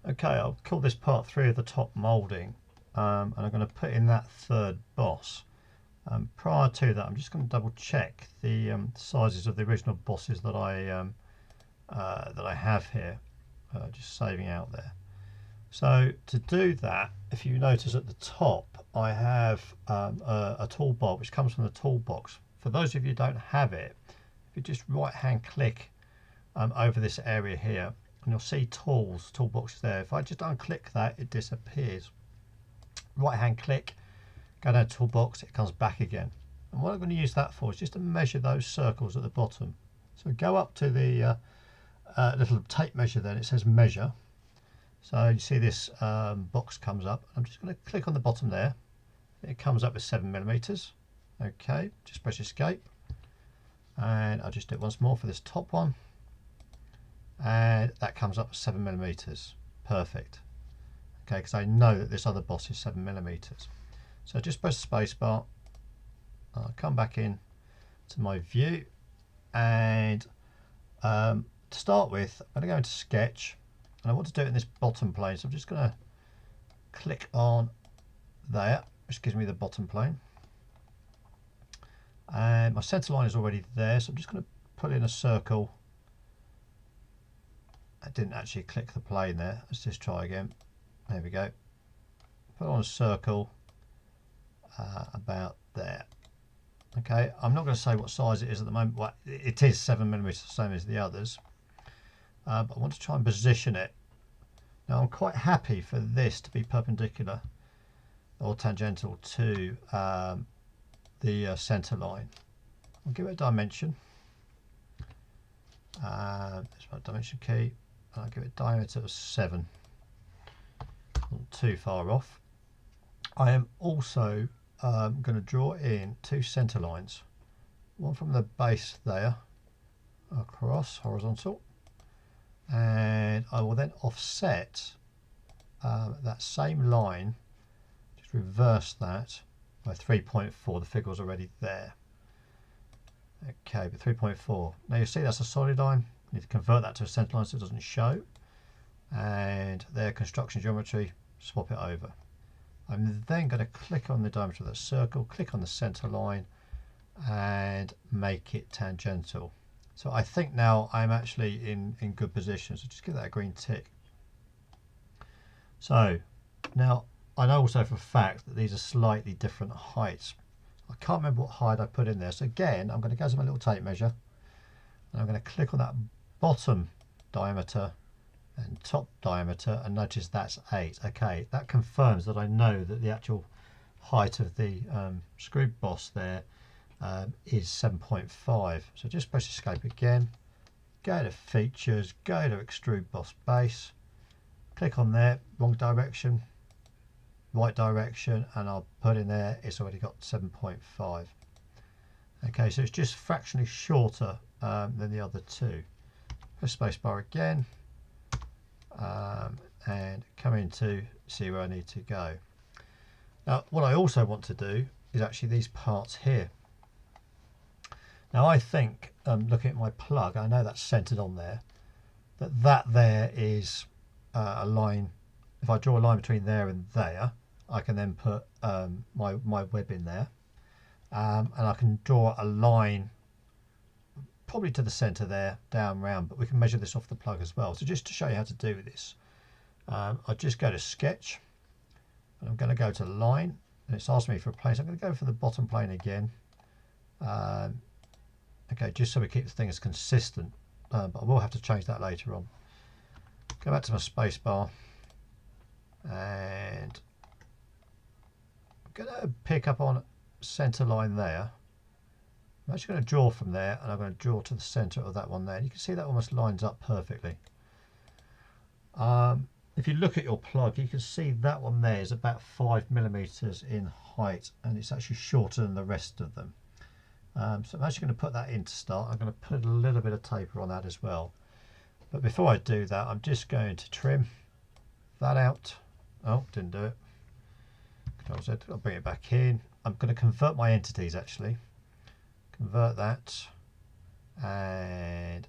Okay, I'll call this part 3 of the top moulding, and I'm going to put in that third boss. Prior to that, I'm just going to double check the sizes of the original bosses that I have here, just saving out there. So to do that, if you notice at the top, I have a toolbar which comes from the toolbox. For those of you who don't have it, if you just right-hand click over this area here, and you'll see toolbox there. If I just unclick that, it disappears. Right-hand click, go down to toolbox, it comes back again. And what I'm going to use that for is just to measure those circles at the bottom. So go up to the little tape measure there, and it says measure. So you see this box comes up. I'm just going to click on the bottom there. It comes up with 7mm. Okay, just press escape. And I'll just do it once more for this top one. And that comes up with 7mm. Perfect. Okay, because I know that this other boss is 7mm. So just press the space bar. I'll come back in to my view, and to start with, I'm going to go into sketch, and I want to do it in this bottom plane. So I'm just going to click on there, which gives me the bottom plane. And my center line is already there, so I'm just going to put in a circle. I didn't actually click the plane there. Let's just try again. There we go. Put on a circle about there. Okay, I'm not going to say what size it is at the moment. Well, it is 7mm, the same as the others. But I want to try and position it. Now I'm quite happy for this to be perpendicular or tangential to the center line. I'll give it a dimension. There's my dimension key. I'll give it a diameter of 7. Not too far off. I am also going to draw in 2 center lines. One from the base there across horizontal, and I will then offset that same line, just reverse that by 3.4. The figure was already there. Okay, but 3.4. Now you see that's a solid line. You need to convert that to a center line so it doesn't show. And there, construction geometry, swap it over. I'm then going to click on the diameter of that circle, click on the center line, and make it tangential. So I think now I'm actually in good position. So just give that a green tick. So now I know also for a fact that these are slightly different heights. I can't remember what height I put in there. So again, I'm going to go to my little tape measure, and I'm going to click on that bottom diameter and top diameter, and notice that's 8. Okay, that confirms that I know that the actual height of the screw boss there is 7.5. So just press escape again, go to features, go to extrude boss base, click on there, wrong direction, right direction, and I'll put in there, it's already got 7.5. Okay, so it's just fractionally shorter than the other two. Press spacebar again, and come in to see where I need to go. Now what I also want to do is actually these parts here. Now I think, looking at my plug, I know that's centered on there, that there is a line. If I draw a line between there and there, I can then put my web in there, and I can draw a line probably to the center there, down round, but we can measure this off the plug as well. So just to show you how to do this, I'll just go to sketch, and I'm going to go to line, and it's asking me for a plane, so I'm going to go for the bottom plane again. Okay, just so we keep the thing as consistent, but I will have to change that later on. Go back to my space bar, and I'm going to pick up on center line there. I'm actually going to draw from there, and I'm going to draw to the center of that one there. And you can see that almost lines up perfectly. If you look at your plug, you can see that one there is about 5mm in height, and it's actually shorter than the rest of them. So I'm actually going to put that in to start. I'm going to put a little bit of taper on that as well. But before I do that, I'm just going to trim that out. Oh, didn't do it. Control Z, I'll bring it back in. I'm going to convert my entities actually. Convert that, and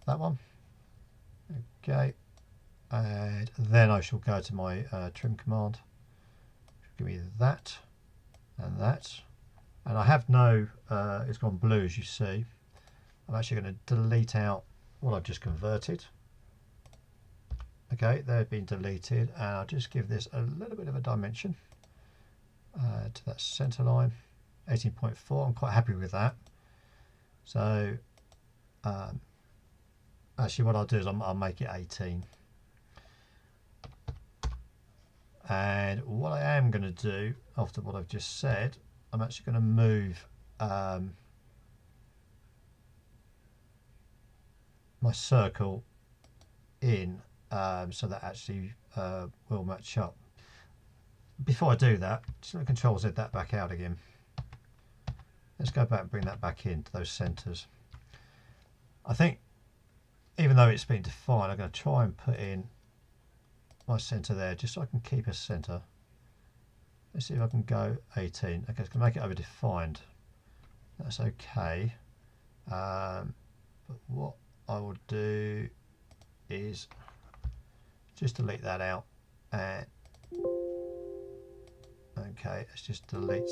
that one. Okay, and then I shall go to my trim command. Give me that and that, and I have no it's gone blue, as you see. I'm actually going to delete out what I've just converted. Okay, they've been deleted, and I'll just give this a little bit of a dimension to that center line, 18.4. I'm quite happy with that. So actually what I'll do is I'll make it 18. And what I am going to do after what I've just said, I'm actually going to move my circle in so that actually will match up. Before I do that, just going to Control Z that back out again. Let's go back and bring that back into those centres. I think even though it's been defined, I'm going to try and put in my centre there just so I can keep a centre. Let's see if I can go 18. Okay, it's going to make it over defined. That's okay. But what I will do is just delete that out, and okay, let's just delete.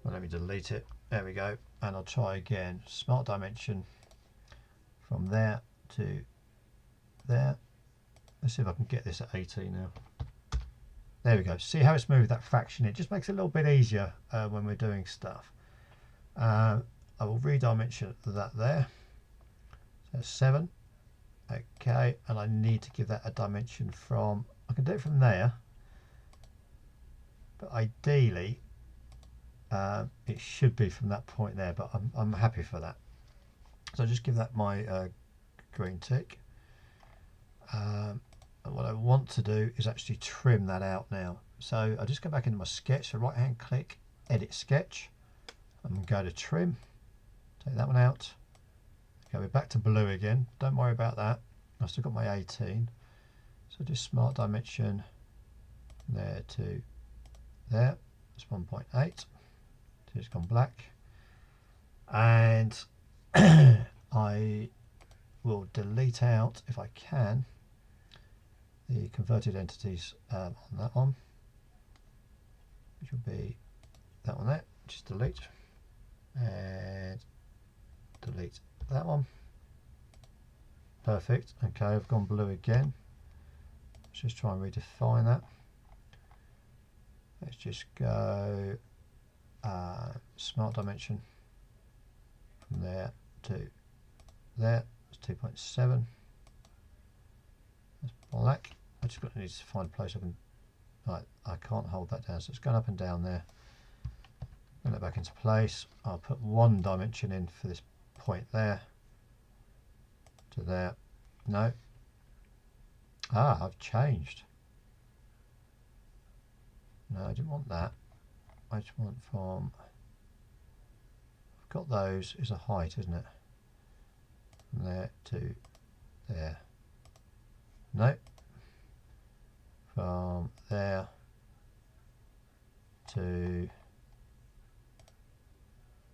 Well, let me delete it. There we go. And I'll try again. Smart dimension from there to there. Let's see if I can get this at 18 now. There we go. See how it's moved that fraction? It just makes it a little bit easier when we're doing stuff. I will redimension that there. So 7. Okay, and I need to give that a dimension from, I can do it from there, but ideally it should be from that point there, but I'm happy for that. So I'll just give that my green tick. And what I want to do is actually trim that out now. So I'll just go back into my sketch, so right hand click, edit sketch, and go to trim, take that one out. Okay, we're back to blue again, don't worry about that. I've still got my 18. So just smart dimension there to there, it's 1.8, so it's gone black. And I will delete out, if I can, the converted entities on that one, which will be that one there. Just delete and delete that one. Perfect. Okay, I've gone blue again. Let's just try and redefine that. Let's just go smart dimension from there to there. It's 2.7. That's black. I just got to need to find a place I can. Right, I can't hold that down, so it's going up and down there. Bring that back into place. I'll put one dimension in for this point there to there. No. Ah, I've changed. No, I didn't want that. I just want from. I've got those is a height, isn't it? From there to there. No. From there to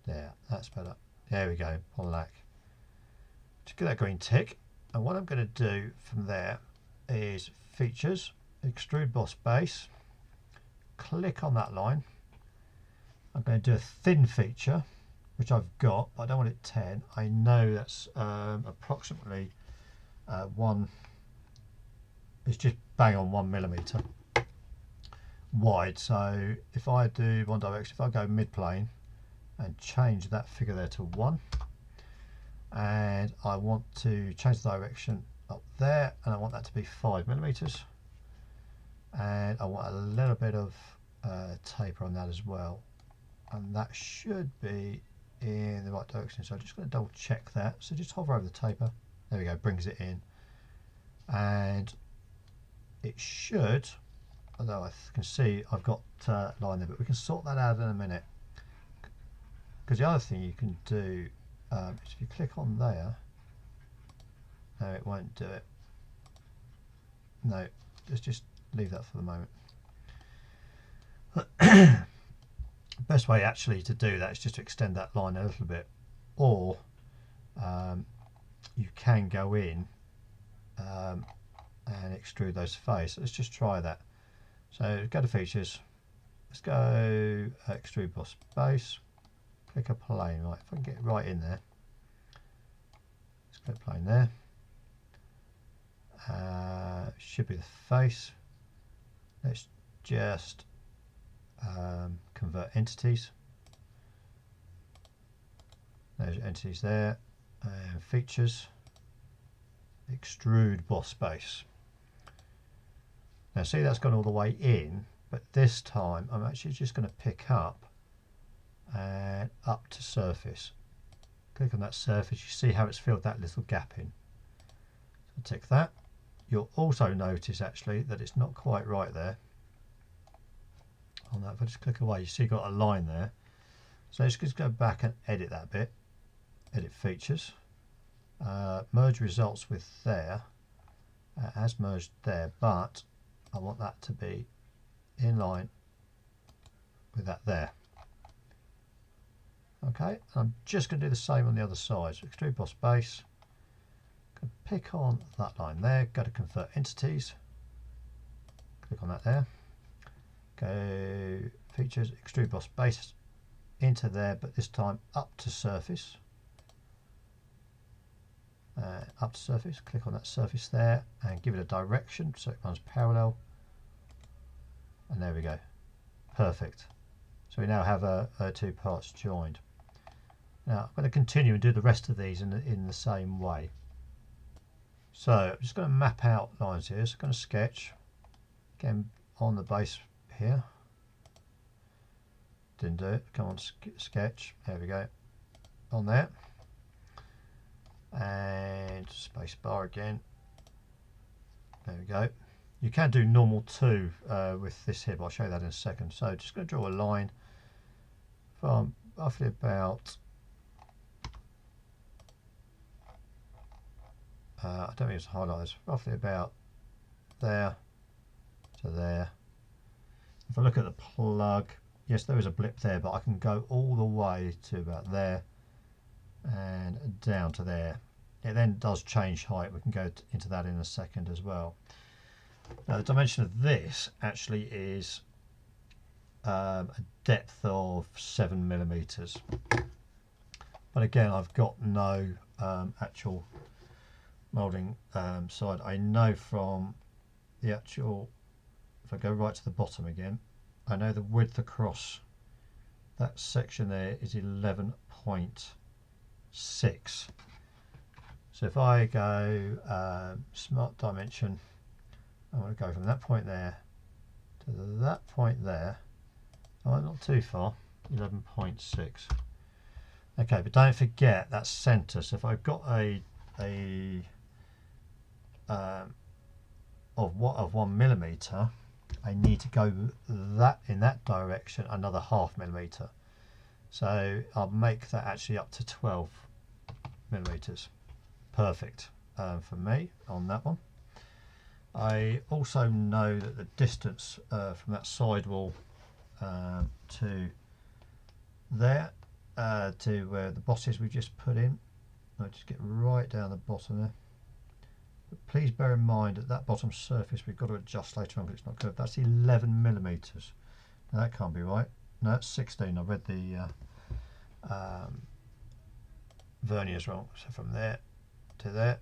there. That's better. There we go. Black. Just get that green tick. And what I'm going to do from there is features, extrude boss base. Click on that line. I'm going to do a thin feature, which I've got, but I don't want it 10. I know that's approximately one. It's just bang on 1 millimeter wide. So if I do one direction, if I go mid plane and change that figure there to 1, and I want to change the direction up there, and I want that to be 5 millimeters, and I want a little bit of taper on that as well, and that should be in the right direction. So I'm just going to double check that. So just hover over the taper. There we go, brings it in, and it should, although I can see I've got line there, but we can sort that out in a minute. Because the other thing you can do is if you click on there, no, it won't do it. No, let's just leave that for the moment. Best way actually to do that is just to extend that line a little bit, or you can go in and extrude those face. Let's just try that. So go to features, let's go extrude boss base, click a plane. Right, if I can get it right in there, let's click plane there. Should be the face. Let's just convert entities. There's entities there, and features, extrude boss base. Now see, that's gone all the way in, but this time I'm actually just going to pick up and up to surface. Click on that surface, you see how it's filled that little gap in. So tick that. You'll also notice actually that it's not quite right there. On that, if I just click away, you see you've got a line there. So let's just go back and edit that bit. Edit features. Merge results with there. As merged there, but I want that to be in line with that there. Okay, I'm just going to do the same on the other side. So extrude boss base. Going to pick on that line there. Go to convert entities. Click on that there. Go features, extrude boss base into there, but this time up to surface. Up to surface, click on that surface there and give it a direction so it runs parallel, and there we go, perfect. So we now have our two parts joined. Now I'm going to continue and do the rest of these in the same way. So I'm just going to map out lines here. So I'm going to sketch again on the base here. Didn't do it. Come on, sketch. There we go. On there. And space bar again. There we go. You can do normal too with this here, but I'll show you that in a second. So just going to draw a line from roughly about I don't need to highlight this, roughly about there to there. If I look at the plug, yes, there is a blip there, but I can go all the way to about there and down to there. It then does change height. We can go into that in a second as well. Now the dimension of this actually is a depth of 7mm, but again I've got no actual moulding side. I know from the actual, if I go right to the bottom again, I know the width across that section there is 11.6. So if I go smart dimension, I want to go from that point there to that point there. Oh, not too far, 11.6. Okay, but don't forget that's centre. So if I've got a of 1mm, I need to go that in that direction another 0.5mm. So I'll make that actually up to 12mm. Perfect for me on that one. I also know that the distance from that sidewall to there to where the bosses we've just put in, I'll just get right down the bottom there. But please bear in mind that that bottom surface we've got to adjust later on because it's not curved. That's 11mm. Now that can't be right. No, it's 16. I read the verniers wrong. So from there to there,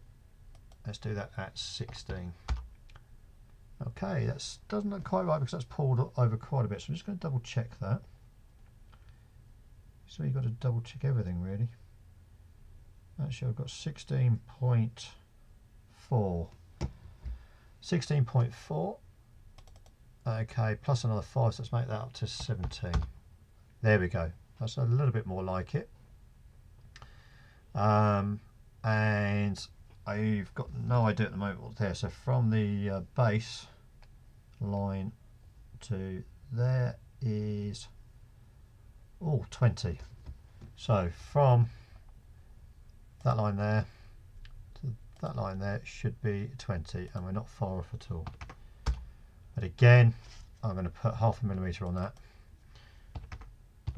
let's do that at 16. Okay, that doesn't look quite right because that's pulled over quite a bit. So I'm just going to double check that. So you've got to double check everything really. Actually, I've got 16.4. 16.4. Okay, plus another 5, so let's make that up to 17. There we go. That's a little bit more like it. And I've got no idea at the moment what's there. So from the base line to there is 20. So from that line there to that line there should be 20, and we're not far off at all. But again, I'm going to put 0.5mm on that,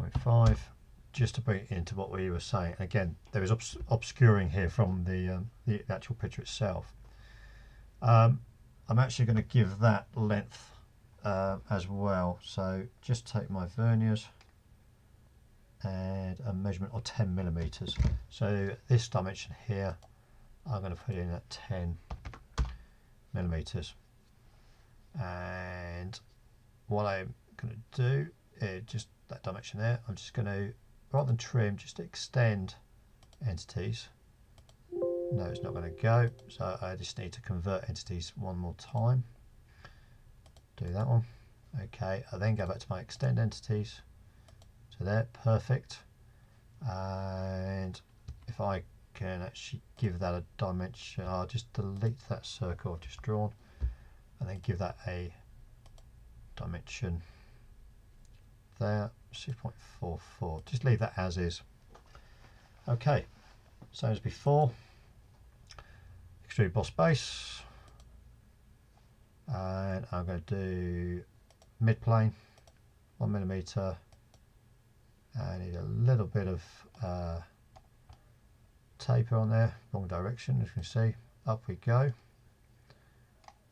0.5, just to bring it into what we were saying. Again, there is obscuring here from the actual picture itself. I'm actually going to give that length as well. So just take my verniers and a measurement of 10 millimeters. So this dimension here, I'm going to put in at 10 millimeters. And what I'm going to do is just that dimension there. I'm just going to, rather than trim, just extend entities. No, it's not going to go, so I just need to convert entities one more time. Do that one. Okay, I then go back to my extend entities. So there, perfect. And if I can actually give that a dimension, I'll just delete that circle I've just drawn and then give that a dimension there, 6.44. Just leave that as is. Okay, same as before. Extrude boss base, and I'm going to do mid plane, 1 millimeter. I need a little bit of taper on there, wrong direction, as you can see. Up we go.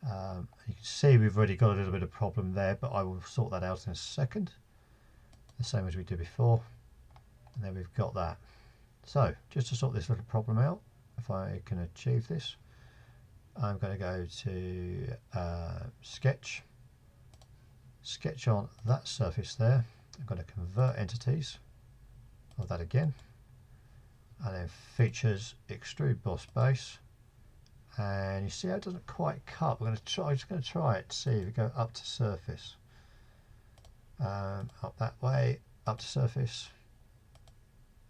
You can see we've already got a little bit of problem there, but I will sort that out in a second. The same as we did before, and then we've got that. So just to sort this little problem out, if I can achieve this, I'm going to go to sketch on that surface there. I'm going to convert entities of that again, and then features, extrude boss base, and you see how it doesn't quite cut. I'm just going to try it to see if we go up to surface, up that way, up to surface.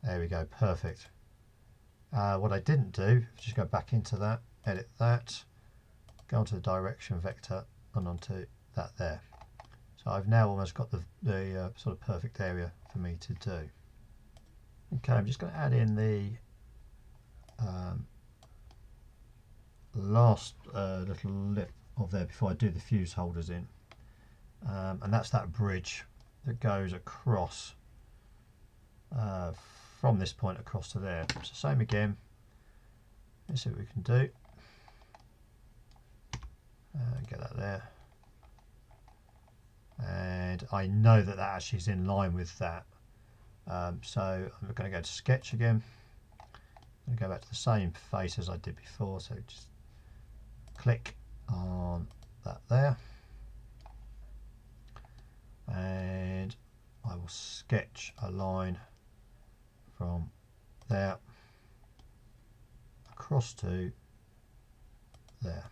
There we go, perfect. What I didn't do, just go back into that, edit that, go onto the direction vector and onto that there. So I've now almost got the sort of perfect area for me to do. Okay, I'm just going to add in the last little lip of there before I do the fuse holders in, and that's that bridge that goes across from this point across to there. So same again, let's see what we can do. Get that there, and I know that that actually is in line with that, so I'm going to go to sketch again. I'm going to go back to the same face as I did before, so just click on that there, and I will sketch a line from there across to there.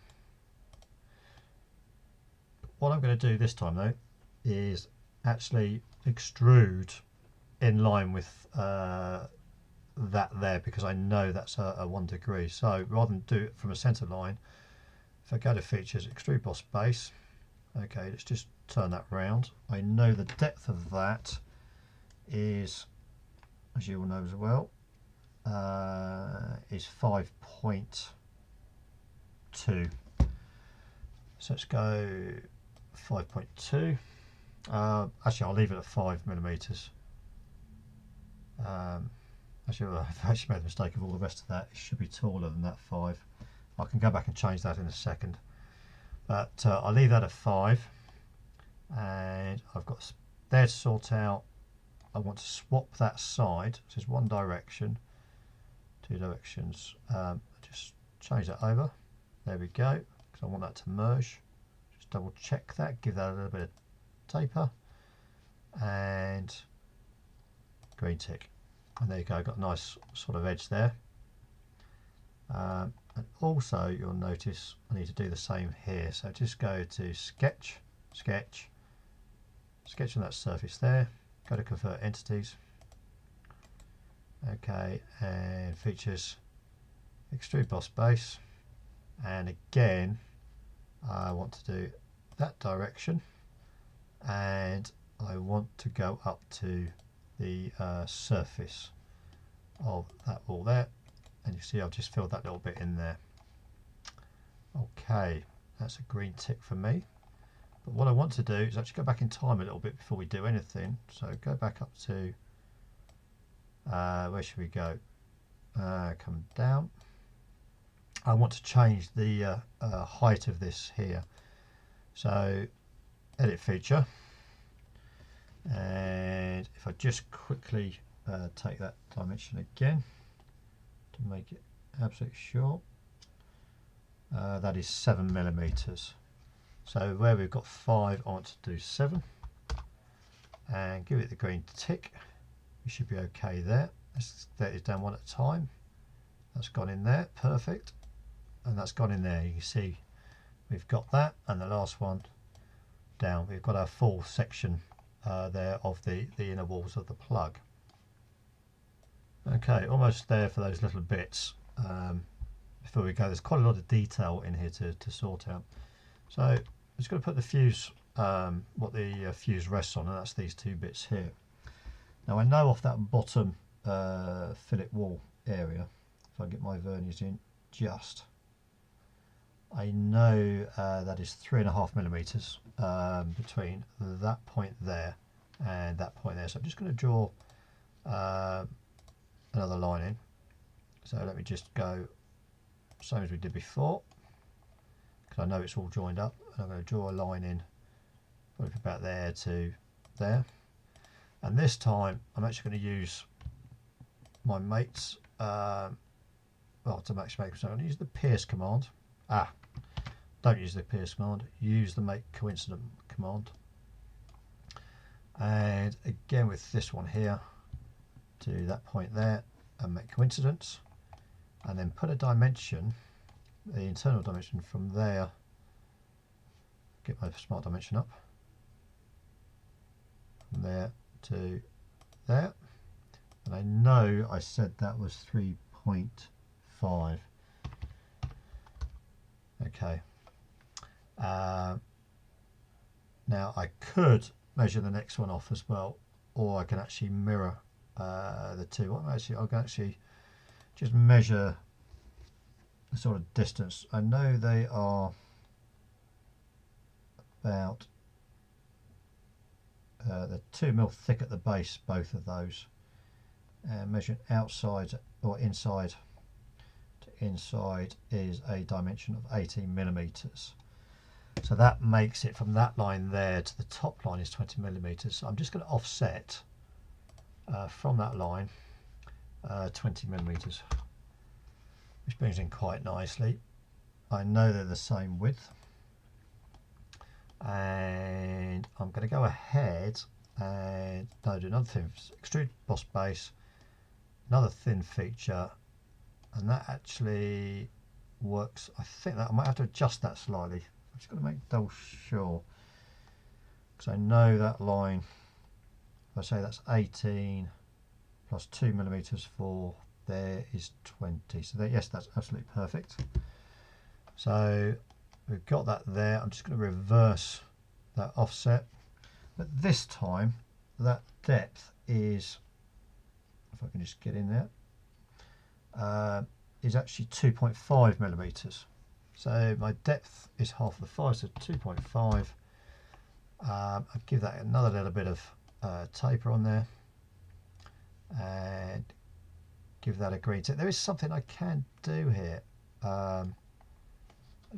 What I'm going to do this time though is actually extrude in line with that there, because I know that's a 1 degree. So rather than do it from a center line, if I go to features, extrude boss base, okay, let's just turn that round. I know the depth of that is, as you all know as well, is 5.2. So let's go 5.2. Actually, I'll leave it at 5 millimeters. Actually, I've actually made the mistake of all the rest of that. It should be taller than that 5. I can go back and change that in a second. But I'll leave that at 5. And I've got there to sort out. I want to swap that side. So it's one direction, 2 directions. Just change that over. There we go. Because I want that to merge. Just double check that. Give that a little bit of taper. And green tick. And there you go. Got a nice sort of edge there. And also you'll notice I need to do the same here. So just go to sketch, sketch on that surface there. Go to convert entities. Okay, and features, extrude boss base, and again I want to do that direction, and I want to go up to the surface of that wall there, and you see I've just filled that little bit in there. Okay, that's a green tick for me. But what I want to do is actually go back in time a little bit before we do anything. So go back up to, where should we go? Come down. I want to change the height of this here. So edit feature, and if I just quickly take that dimension again to make it absolutely sure, that is 7mm. So where we've got 5, I want to do 7, and give it the green tick. We should be okay there. Let's let it down one at a time. That's gone in there, perfect, and that's gone in there. You can see we've got that, and the last one down, we've got our full section there of the inner walls of the plug. Okay, almost there for those little bits. Before we go, there's quite a lot of detail in here to sort out. So I'm just going to put the fuse, what the fuse rests on, and that's these two bits here. Now I know off that bottom fillet wall area, if I get my verniers in just, I know that is 3.5mm between that point there and that point there. So I'm just going to draw another line in. So let me just go same as we did before, because I know it's all joined up, and I'm going to draw a line in probably from about there to there. And this time I'm actually going to use my mates, well, to actually make, so I'm going to use the pierce command. Don't use the pierce command, use the make coincident command. And again with this one here, to that point there and make coincidence, and then put a dimension, the internal dimension from there, get my smart dimension up, from there to there, and I know I said that was 3.5. Okay. Now I could measure the next one off as well, or I can actually mirror the two. I can actually just measure the sort of distance. I know they are about they're 2mm thick at the base, both of those, and measuring outside or inside to inside is a dimension of 18mm. So that makes it from that line there to the top line is 20mm. So I'm just going to offset from that line 20mm, which brings in quite nicely. I know they're the same width, and I'm going to go ahead and do another thin extrude boss base, another thin feature, and that actually works. I think that I might have to adjust that slightly. I'm just going to make double sure, because I know that line, if I say that's 18 plus 2mm for there is 20, so there, yes, that's absolutely perfect. So we've got that there. I'm just going to reverse that offset, but this time that depth is, if I can just get in there, is actually 2.5mm. So my depth is half the 5, so 2.5. I'll give that another little bit of taper on there, and give that a green tick. There is something I can do here.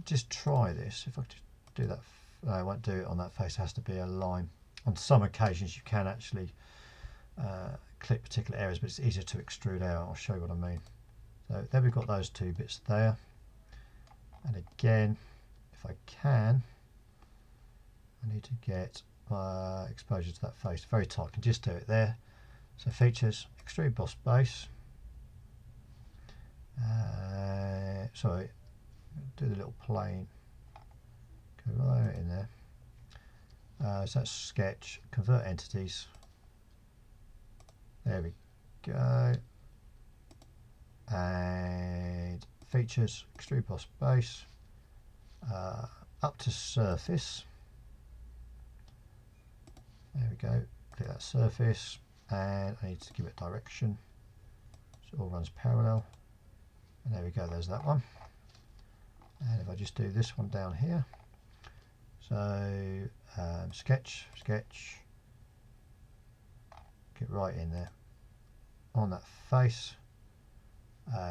Just try this. If I just do that, I won't do it on that face. It has to be a line. On some occasions you can actually clip particular areas, but it's easier to extrude out. I'll show you what I mean. So there we've got those two bits there. And again, if I can, I need to get exposure to that face very tight. I can just do it there. So features, extrude boss base. Sorry, do the little plane. Go right in there. So that's sketch, convert entities. There we go. And features, extrude boss base, up to surface. There we go. Click that surface, and I need to give it direction so it all runs parallel. And there we go. There's that one. And if I just do this one down here, so sketch, get right in there on that face.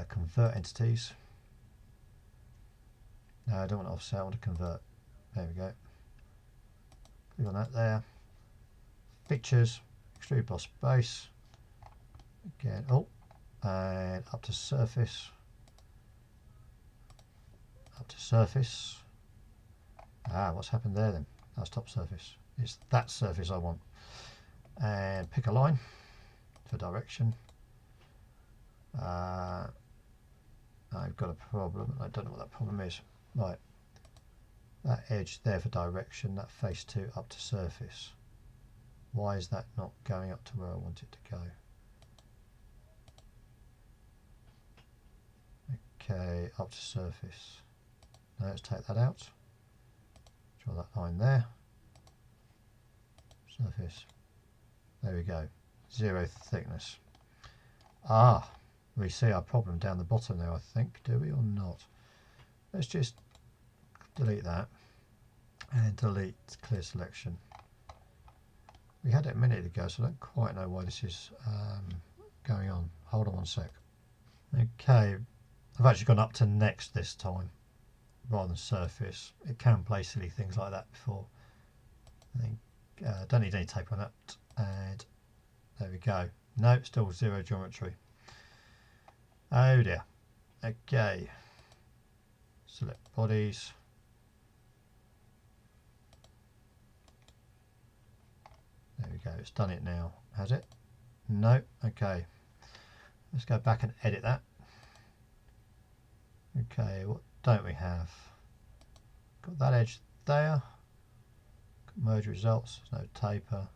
Convert entities, No, I don't want to offset, I want to convert. There we go. Click on that there. Features, extrude boss base. Again, oh, and up to surface. Up to surface. Ah, what's happened there then? That's top surface. It's that surface I want. And pick a line for direction. I've got a problem. I don't know what that problem is. Right. That edge there for direction, that face 2 up to surface. Why is that not going up to where I want it to go? Okay, up to surface. Now let's take that out. Draw that line there. Surface. There we go. 0 thickness. Ah, we see our problem down the bottom there, I think. Do we or not? Let's just delete that and delete clear selection. We had it a minute ago, so I don't quite know why this is going on. Hold on one sec. Okay, I've actually gone up to next this time rather than surface. It can play silly things like that before. I think don't need any tape on that, and there we go. No, still 0 geometry. Oh dear. Okay, select bodies. There we go, it's done it now. Has it? No. Okay, let's go back and edit that. Okay, what don't we have? Got that edge there. Merge results, no taper.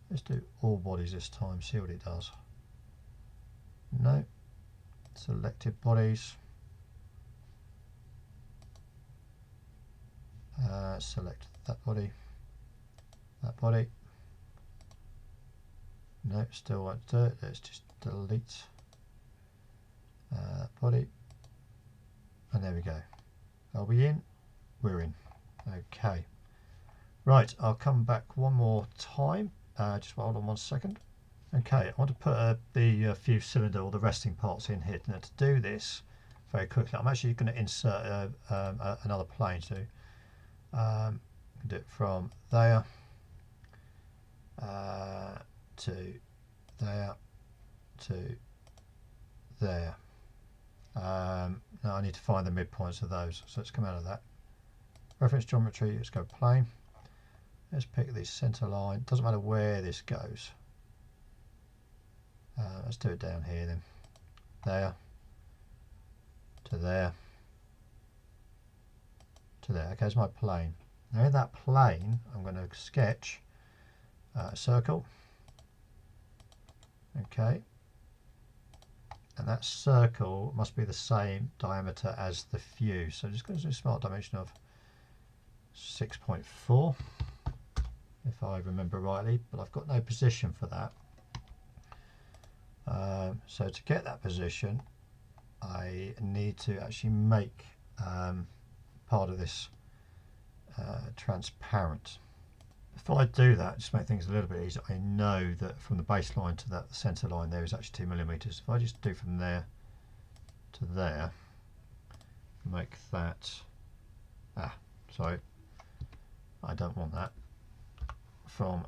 Let's do all bodies this time, see what it does. No. Selected bodies. Select that body. That body. No, still won't do it. Let's just delete that body. And there we go. Are we in? We're in. Okay. Right, I'll come back one more time. Just hold on one second. Okay, I want to put the fuse cylinder or the resting parts in here. Now to do this very quickly, I'm actually going to insert another plane. So do it from there to there to there. Now I need to find the midpoints of those, so let's come out of that. Reference geometry, let's go plane. Let's pick this center line. Doesn't matter where this goes. Let's do it down here then. There to there to there. Okay, there's my plane. Now in that plane, I'm going to sketch a circle. Okay, and that circle must be the same diameter as the fuse. So I'm just going to do a smart dimension of 6.4, if I remember rightly, but I've got no position for that. So to get that position, I need to actually make part of this transparent. If I do that, just make things a little bit easier, I know that from the baseline to that centre line there is actually 2 millimeters. If I just do from there to there, make that, sorry, I don't want that, from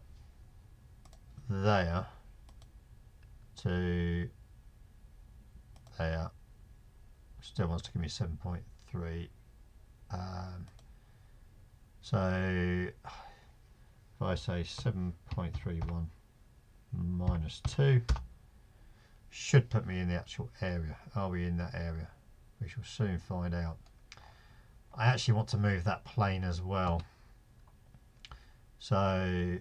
there to there, still wants to give me 7.3. So if I say 7.31 minus 2, should put me in the actual area. Are we in that area? We shall soon find out. I actually want to move that plane as well. So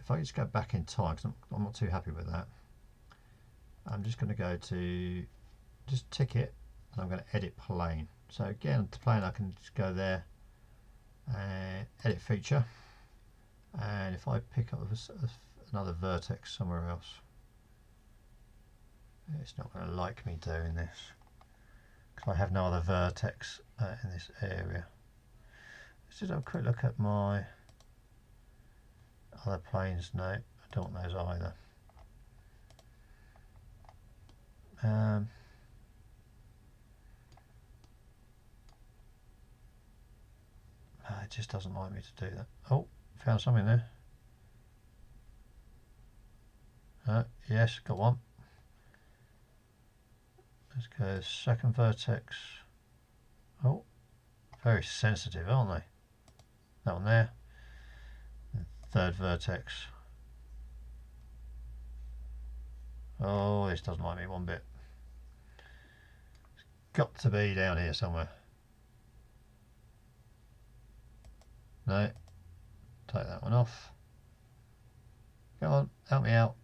if I just go back in time, because I'm not too happy with that, I'm just going to go to, just tick it, and I'm going to edit plane. So again, the plane I can just go there and edit feature, and if I pick up another vertex somewhere else, it's not going to like me doing this because I have no other vertex in this area. Let's just have a quick look at my other planes. No, I don't want those either. It just doesn't like me to do that. Oh, found something there. Yes, got one. Let's go second vertex. Oh, very sensitive, aren't they? That one there. Third vertex. Oh, this doesn't like me one bit. It's got to be down here somewhere. No. Take that one off. Come on, help me out.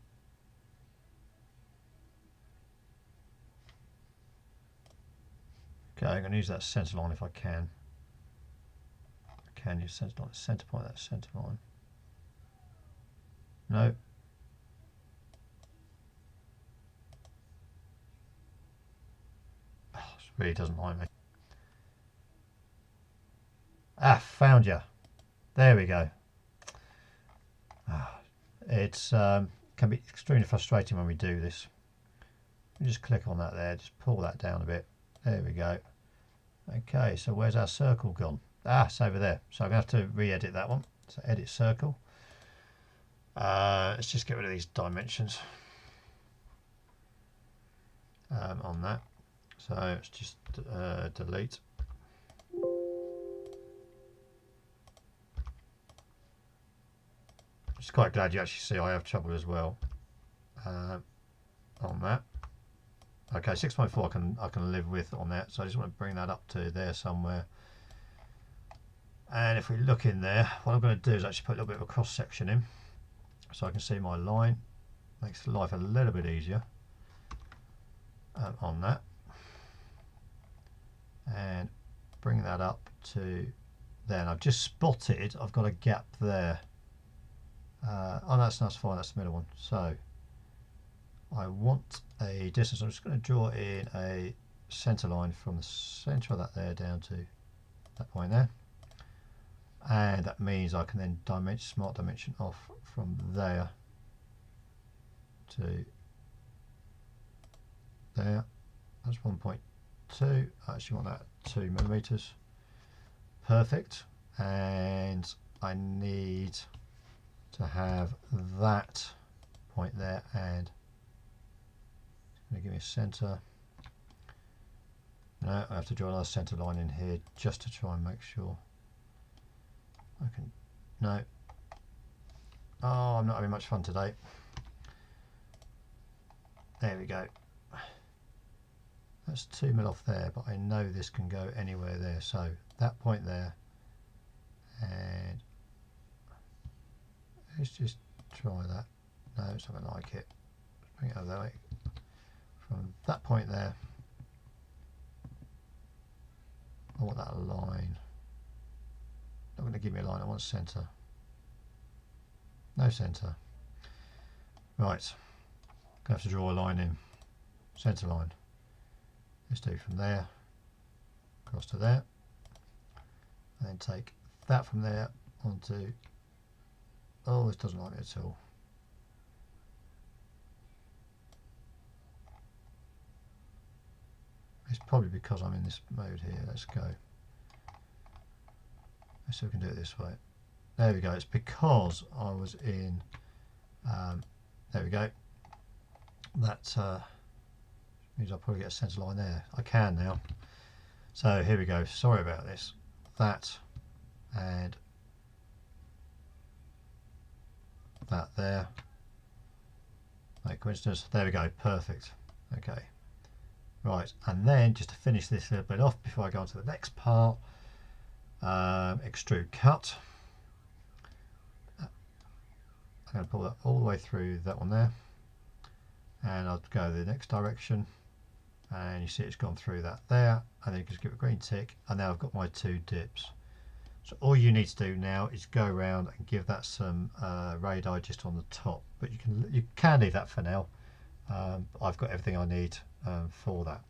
Okay, I'm going to use that centre line if I can. I can use centre line, centre point that centre line. No. Oh, it really doesn't like me. Ah, found you. There we go. It's can be extremely frustrating when we do this. You just click on that there, just pull that down a bit. There we go. Okay, so where's our circle gone? Ah, it's over there. So I'm going to have to re-edit that one. So edit circle. Let's just get rid of these dimensions on that. So let's just delete. Just quite glad you actually see I have trouble as well on that. Okay, 6.4 I can live with on that, so I just want to bring that up to there somewhere. And if we look in there, what I'm going to do is actually put a little bit of a cross section in so I can see my line. Makes life a little bit easier on that. And bring that up to there. And I've just spotted I've got a gap there. Oh, that's fine, that's the middle one. So I want a distance. I'm just going to draw in a centre line from the centre of that there down to that point there. And that means I can then smart dimension off from there to there. That's 1.2. I actually want that 2 millimeters. Perfect. And I need to have that point there, and it's going to give me a centre. No, I have to draw another centre line in here just to try and make sure I can. No. Oh, I'm not having much fun today. There we go. That's 2 mil off there, but I know this can go anywhere there. So that point there, and let's just try that. No, it's not going to like it. Bring it over that way. From that point there, I want that line. Not going to give me a line, I want centre. No centre. Right. Going to have to draw a line in. Centre line. Let's do from there across to there. And then take that from there onto. Oh, this doesn't like me at all. It's probably because I'm in this mode here. Let's go. Let's see if we can do it this way. There we go. It's because I was in. There we go. That means I'll probably get a centre line there. I can now. So here we go. Sorry about this. That and that there. No coincidence. There we go. Perfect. Okay. Right, and then just to finish this little bit off before I go on to the next part, extrude cut. I'm going to pull that all the way through that one there, and I'll go the next direction, and you see it's gone through that there, and then you just give it a green tick, and now I've got my 2 dips. So all you need to do now is go around and give that some radii just on the top, but you can leave that for now. I've got everything I need for that.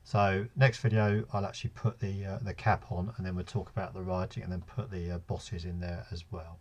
So next video I'll actually put the cap on, and then we'll talk about the writing and then put the bosses in there as well.